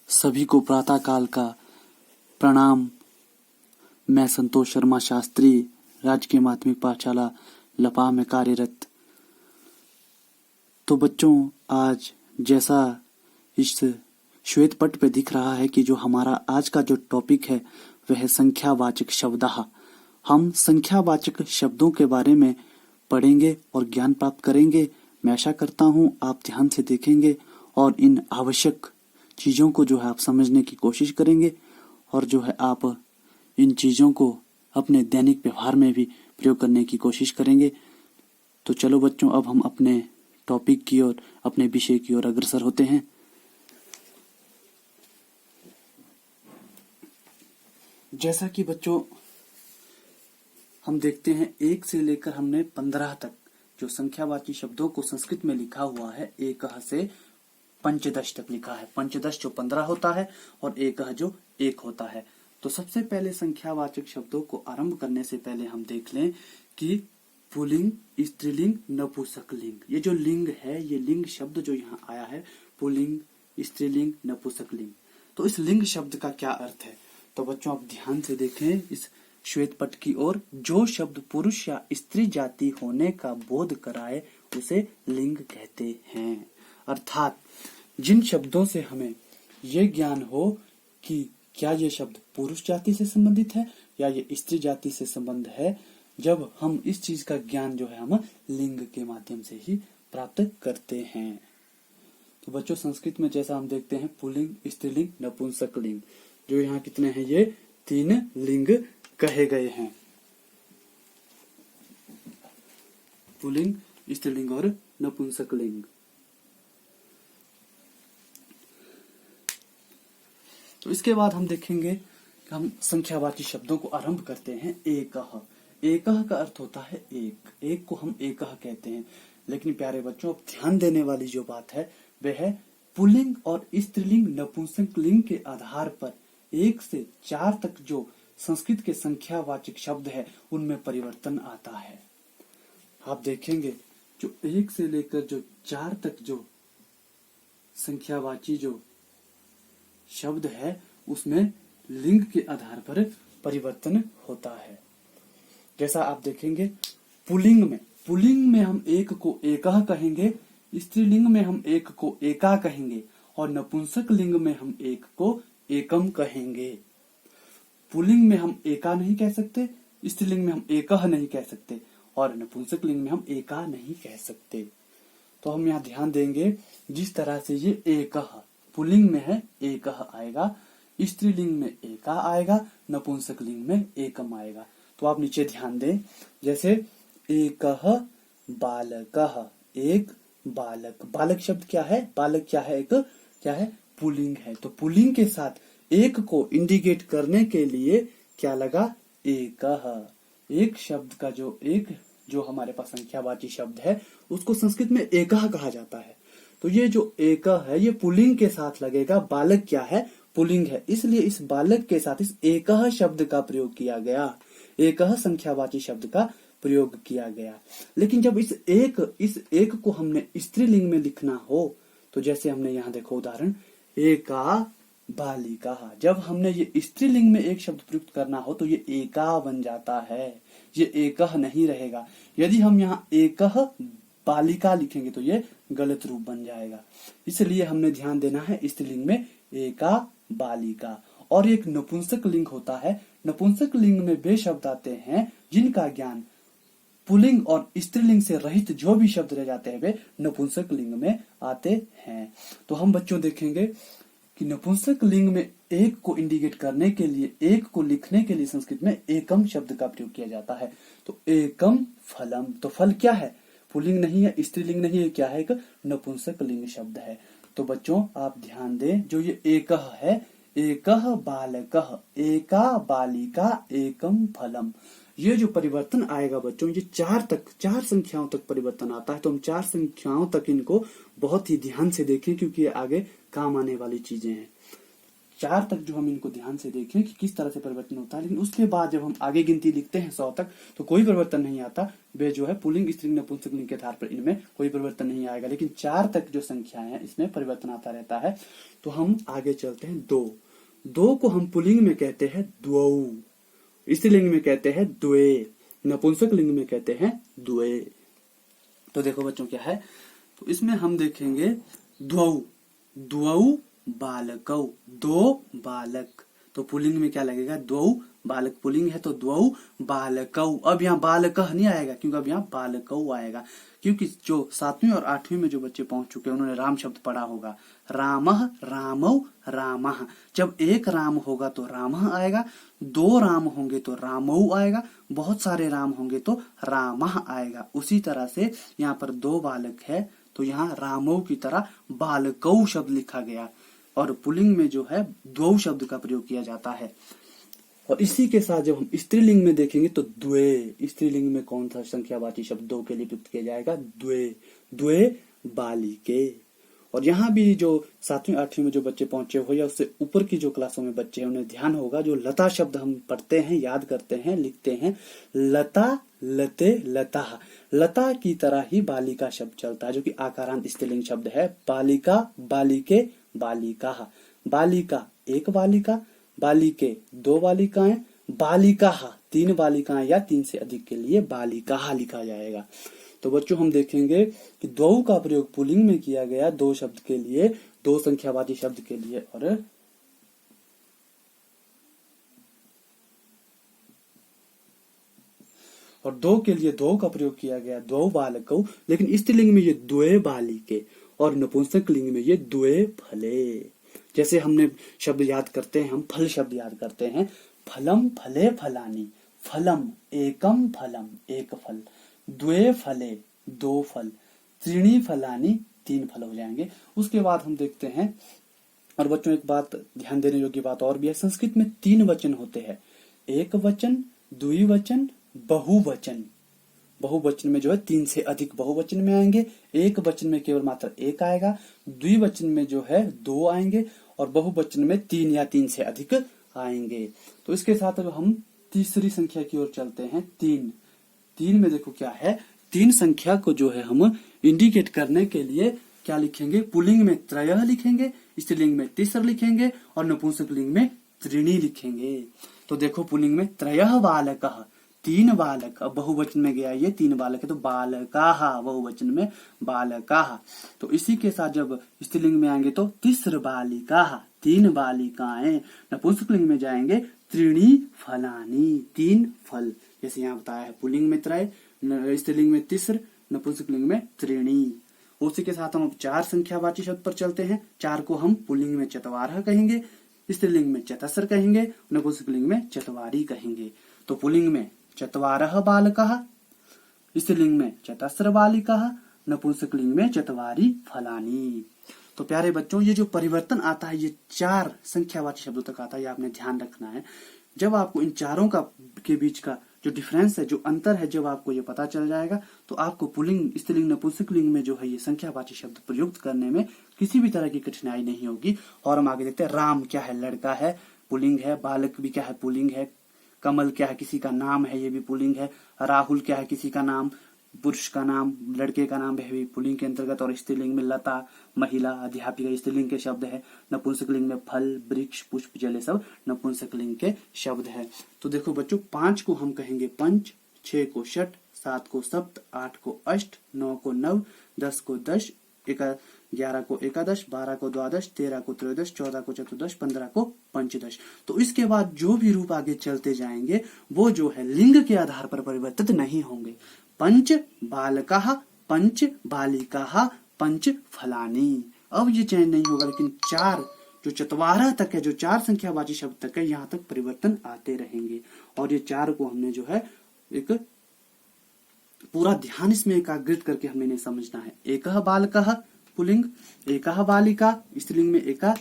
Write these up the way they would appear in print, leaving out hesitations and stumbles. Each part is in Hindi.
सभी को प्रातः काल का प्रणाम। मैं संतोष शर्मा शास्त्री, राजकीय माध्यमिक पाठशाला लपा में कार्यरत। तो बच्चों, आज जैसा इस श्वेत पट पे दिख रहा है कि जो हमारा आज का जो टॉपिक है वह है संख्यावाचक शब्दः। हम संख्यावाचक शब्दों के बारे में पढ़ेंगे और ज्ञान प्राप्त करेंगे। मैं आशा करता हूँ आप ध्यान से देखेंगे और इन आवश्यक चीजों को जो है आप समझने की कोशिश करेंगे और जो है आप इन चीजों को अपने दैनिक व्यवहार में भी प्रयोग करने की कोशिश करेंगे। तो चलो बच्चों, अब हम अपने टॉपिक की ओर, अपने विषय की ओर अग्रसर होते हैं। जैसा कि बच्चों हम देखते हैं, 1 से लेकर हमने 15 तक जो संख्यावाची शब्दों को संस्कृत में लिखा हुआ है, 1 से पंचदश तक लिखा है। पंचदश जो 15 होता है और 1 जो 1 होता है। तो सबसे पहले संख्यावाचक शब्दों को आरंभ करने से पहले हम देख लें कि पुल्लिंग, स्त्रीलिंग, नपुंसकलिंग, ये जो लिंग है, ये लिंग शब्द जो यहाँ आया है, पुल्लिंग, स्त्रीलिंग, नपुंसकलिंग, तो इस लिंग शब्द का क्या अर्थ है? तो बच्चों आप ध्यान से देखें इस श्वेत पट की ओर। जो शब्द पुरुष या स्त्री जाति होने का बोध कराए उसे लिंग कहते हैं। अर्थात जिन शब्दों से हमें ये ज्ञान हो कि क्या ये शब्द पुरुष जाति से संबंधित है या ये स्त्री जाति से संबंध है, जब हम इस चीज का ज्ञान जो है हम लिंग के माध्यम से ही प्राप्त करते हैं। तो बच्चों संस्कृत में जैसा हम देखते हैं पुल्लिंग, स्त्रीलिंग, नपुंसकलिंग, जो यहाँ कितने हैं, ये 3 लिंग कहे गए हैं। पुल्लिंग, स्त्रीलिंग और नपुंसकलिंग। तो इसके बाद हम देखेंगे कि हम संख्यावाची शब्दों को आरंभ करते हैं। एकः। एकः का अर्थ होता है एक। एक को हम एकः कहते हैं। लेकिन प्यारे बच्चों, अब ध्यान देने वाली जो बात है वह है पुल्लिंग और स्त्रीलिंग, नपुंसकलिंग के आधार पर 1 से 4 तक जो संस्कृत के संख्यावाचक शब्द है उनमें परिवर्तन आता है। आप देखेंगे जो 1 से लेकर जो 4 तक जो संख्यावाची जो शब्द है उसमें लिंग के आधार पर परिवर्तन होता है। जैसा आप देखेंगे पुल्लिंग में हम एक को एकः कहेंगे, स्त्रीलिंग में हम एक को एका कहेंगे और नपुंसक लिंग में हम एक को एकम कहेंगे। पुल्लिंग में हम एका नहीं कह सकते, स्त्रीलिंग में हम एकः नहीं कह सकते और नपुंसक लिंग में हम एका नहीं कह सकते। तो हम यहाँ ध्यान देंगे, जिस तरह से ये एकः पुल्लिंग में है एकः आएगा, स्त्रीलिंग में एका आएगा, नपुंसक लिंग में एकम आएगा। तो आप नीचे ध्यान दें, जैसे एकः बालकः, एक बालक। बालक शब्द क्या है? बालक क्या है? एक क्या है? पुल्लिंग है। तो पुल्लिंग के साथ एक को इंडिकेट करने के लिए क्या लगा? एकः। एक शब्द का जो हमारे पास संख्यावाची शब्द है उसको संस्कृत में एकः कहा जाता है। तो ये जो एकः है ये पुल्लिंग के साथ लगेगा। बालक क्या है? पुल्लिंग है, इसलिए इस बालक के साथ इस एकः शब्द का प्रयोग किया गया। एकः संख्यावाची शब्द का प्रयोग किया गया। लेकिन जब इस एक को हमने स्त्रीलिंग में लिखना हो, तो जैसे हमने यहाँ देखो उदाहरण, एका बालिका। जब हमने ये स्त्रीलिंग में एक शब्द प्रयुक्त करना हो तो ये एका बन जाता है, ये एकः नहीं रहेगा। यदि हम यहाँ एकः बालिका लिखेंगे तो ये गलत रूप बन जाएगा। इसलिए हमने ध्यान देना है स्त्रीलिंग में एका बालिका। और एक नपुंसक लिंग होता है। नपुंसक लिंग में वे शब्द आते हैं जिनका ज्ञान पुल्लिंग और स्त्रीलिंग से रहित जो भी शब्द रह जाते हैं वे नपुंसक लिंग में आते हैं। तो हम बच्चों देखेंगे कि नपुंसक लिंग में एक को इंडिकेट करने के लिए, एक को लिखने के लिए संस्कृत में एकम शब्द का प्रयोग किया जाता है। तो एकम फलम। तो फल क्या है? पुल्लिंग नहीं है, स्त्रीलिंग नहीं है, क्या है? एक नपुंसक लिंग शब्द है। तो बच्चों आप ध्यान दें, जो ये एकः है, एकः बालकः, एका बालिका, एकम फलम, ये जो परिवर्तन आएगा बच्चों, ये 4 संख्याओं तक परिवर्तन आता है। तो हम 4 संख्याओं तक इनको बहुत ही ध्यान से देखें, क्योंकि ये आगे काम आने वाली चीजें हैं। 4 तक जो हम इनको ध्यान से देखें कि किस तरह से परिवर्तन होता है, लेकिन उसके बाद जब हम आगे गिनती लिखते हैं 100 तक तो कोई परिवर्तन नहीं आता। वे जो है पुल्लिंग स्त्रीलिंग नपुंसकलिंग के आधार पर इनमें कोई परिवर्तन नहीं आएगा, लेकिन 4 तक जो संख्याएं हैं इसमें परिवर्तन आता रहता है। तो हम आगे चलते हैं। दो को हम पुल्लिंग में कहते हैं द्वौ, स्त्रीलिंग में कहते हैं द्वे, नपुंसक लिंग में कहते हैं द्वे। तो देखो बच्चों क्या है, तो इसमें हम देखेंगे द्वौ बालकौ, 2 बालक। तो पुल्लिंग में क्या लगेगा, द्वौ बालक पुल्लिंग है तो द्वौ बालकौ। अब यहाँ बालकः नहीं आएगा क्योंकि अब यहाँ बालकौ आएगा, क्योंकि जो 7वीं और 8वीं में जो बच्चे पहुंच चुके हैं उन्होंने राम शब्द पढ़ा होगा। रामः रामौ रामः, जब एक राम होगा तो रामः आएगा, 2 राम होंगे तो रामौ आएगा, बहुत सारे राम होंगे तो रामः आएगा। उसी तरह से यहाँ पर 2 बालक है तो यहाँ रामौ की तरह बालकौ शब्द लिखा गया, और पुल्लिंग में जो है द्वौ शब्द का प्रयोग किया जाता है। और इसी के साथ जब हम स्त्रीलिंग में देखेंगे तो द्वे, स्त्रीलिंग में कौन सा संख्यावाची शब्द 2 के लिए प्रयुक्त किया जाएगा, द्वे बालिके। और यहाँ भी जो 7वीं 8वीं में जो बच्चे पहुंचे हो या उससे ऊपर की जो क्लासों में बच्चे हैं उन्हें ध्यान होगा, जो लता शब्द हम पढ़ते हैं, याद करते हैं, लिखते हैं, लता लते लता, लता की तरह ही बालिका शब्द चलता है जो कि आकारांत स्त्रीलिंग शब्द है। बालिका बालिके बालिका, बालिका एक बालिका, बालिके 2 बालिकाएं, बालिका 3 बालिकाएं या 3 से अधिक के लिए बालिका लिखा जाएगा। तो बच्चों हम देखेंगे कि द्वौ का प्रयोग पुल्लिंग में किया गया 2 शब्द के लिए, 2 संख्यावाची शब्द के लिए, और 2 के लिए 2 का प्रयोग किया गया, द्वौ बालकौ। लेकिन स्त्रीलिंग में ये द्वे बालिके और नपुंसक लिंग में ये द्वे फले। जैसे हमने शब्द याद करते हैं, हम फल शब्द याद करते हैं, फलम फले फलानी, फलम एकम फलम एक फल, द्वे फले 2 फल, त्रीणी फलानी 3 फल हो जाएंगे। उसके बाद हम देखते हैं, और बच्चों एक बात ध्यान देने योग्य बात और भी है, संस्कृत में 3 वचन होते हैं, एक वचन, द्विवचन, बहुवचन। बहुवचन में जो है 3 से अधिक बहुवचन में आएंगे, एक वचन में केवल मात्र 1 आएगा, द्विवचन में जो है 2 आएंगे, और बहुवचन में 3 या 3 से अधिक आएंगे। तो इसके साथ अब हम तीसरी संख्या की ओर चलते हैं। 3 में देखो क्या है, 3 संख्या को जो है हम इंडिकेट करने के लिए क्या लिखेंगे, पुल्लिंग में त्रयः लिखेंगे, स्त्रीलिंग में तिस्र लिखेंगे, और नपुंसक लिंग में त्रीणी लिखेंगे। तो देखो पुल्लिंग में त्रयः बालकः 3 बालक, अब बहुवचन में गया ये 3 बालक है तो बालकाः, बहुवचन में बालकाः। तो इसी के साथ जब स्त्रीलिंग में आएंगे तो तिस्र बालिकाः, 3 बालिकाएं, नपुंसकलिंग में जाएंगे त्रीणी फलानी, 3 फल। जैसे यहाँ बताया है, पुल्लिंग में त्रय, स्त्रीलिंग में तिस्र, नपुंसकलिंग में त्रीणी। उसी के साथ हम अब 4 संख्यावाची शब्द पर चलते हैं। 4 को हम पुल्लिंग में चत्वारः कहेंगे, स्त्रीलिंग में चतस्र कहेंगे, नपुंसकलिंग में चत्वारी कहेंगे। तो पुल्लिंग में चत्वारः बालकः, स्त्रीलिंग में चतस्र बालिकाः, नपुंसकलिंग में चत्वारी फलानी। तो प्यारे बच्चों, ये जो परिवर्तन आता है ये 4 संख्यावाची शब्दों तक आता है, ये आपने ध्यान रखना है। जब आपको इन चारों का के बीच का जो डिफरेंस है, जो अंतर है, जब आपको ये पता चल जाएगा तो आपको पुल्लिंग, स्त्रीलिंग, नपुंसकलिंग में जो है ये संख्यावाची शब्द प्रयुक्त करने में किसी भी तरह की कठिनाई नहीं होगी। और हम आगे देखते हैं, राम क्या है, लड़का है, पुल्लिंग है, बालक भी क्या है, पुल्लिंग है, कमल क्या है, किसी का नाम है, ये भी पुल्लिंग है, राहुल क्या है, किसी का नाम, पुरुष का नाम, लड़के का नाम है, पुल्लिंग के अंतर्गत। और स्त्रीलिंग में लता, महिला, अध्यापिका स्त्रीलिंग के शब्द है। नपुंसकलिंग में फल, वृक्ष, पुष्प, जल सब नपुंसकलिंग के शब्द है। तो देखो बच्चों, 5 को हम कहेंगे पंच, 6 को षट, 7 को सप्त, 8 को अष्ट, 9 को नव, 10 को दश, 11 को एकादश, 12 को द्वादश, 13 को त्रयोदश, 14 को चतुर्दश, 15 को पंचदश। तो इसके बाद जो भी रूप आगे चलते जाएंगे वो जो है लिंग के आधार पर परिवर्तित नहीं होंगे। पंच बालकाः, पंच बालिकाः, पंच फलानी, अब ये चेंज नहीं होगा। लेकिन 4 जो चत्वारः तक है, जो 4 संख्यावाची शब्द तक है, यहाँ तक परिवर्तन आते रहेंगे। और ये 4 को हमने जो है एक पूरा ध्यान इसमें एकाग्रित करके हमें इन्हें समझना है। एकः बालकः पुल्लिंग, एकः बालिका स्त्रीलिंग में एका,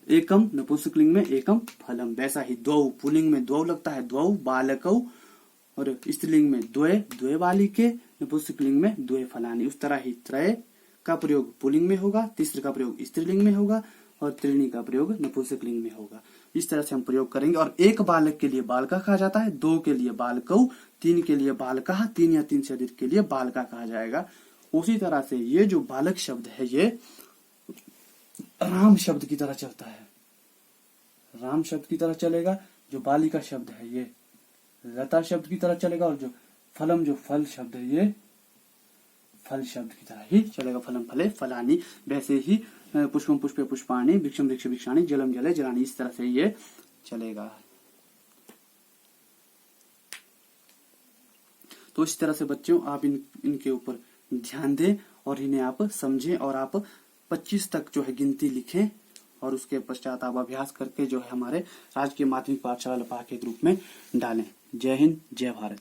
एकम नपुंसकलिंग में एकम फलम। वैसा ही द्वौ, पुल्लिंग में द्वौ लगता है, द्वौ बालकौ, और स्त्रीलिंग में द्वे, द्वे बालिके, नपुंसकलिंग में द्वे फलानी। उस तरह ही त्रय का प्रयोग पुल्लिंग में होगा, तिस्र का प्रयोग स्त्रीलिंग में होगा, और त्रीणी का प्रयोग नपुंसकलिंग में होगा। इस तरह से हम प्रयोग करेंगे। और एक बालक के लिए बालका कहा जाता है, 2 के लिए बालकौ, 3 के लिए बालका, 3 या 3 से अधिक के लिए बालका कहा जाएगा। उसी तरह से ये जो बालक शब्द है ये राम शब्द की तरह चलता है, राम शब्द की तरह चलेगा। जो बालिका शब्द है ये लता शब्द की तरह चलेगा, और जो फलम जो फल शब्द है ये फल शब्द की तरह ही चलेगा। फलम फले फलानी, वैसे ही पुष्पम पुष्पे पुष्पाणि, वृक्षम वृक्ष वृक्षाणि, जलम जले जलानि, इस तरह से ये चलेगा। तो इस तरह से बच्चों आप इनके ऊपर ध्यान दें और इन्हें आप समझें, और आप 25 तक जो है गिनती लिखें, और उसके पश्चात आप अभ्यास करके जो है हमारे राजकीय माध्यमिक पाठशाला लपा के ग्रुप में डालें। जय हिंद, जय भारत।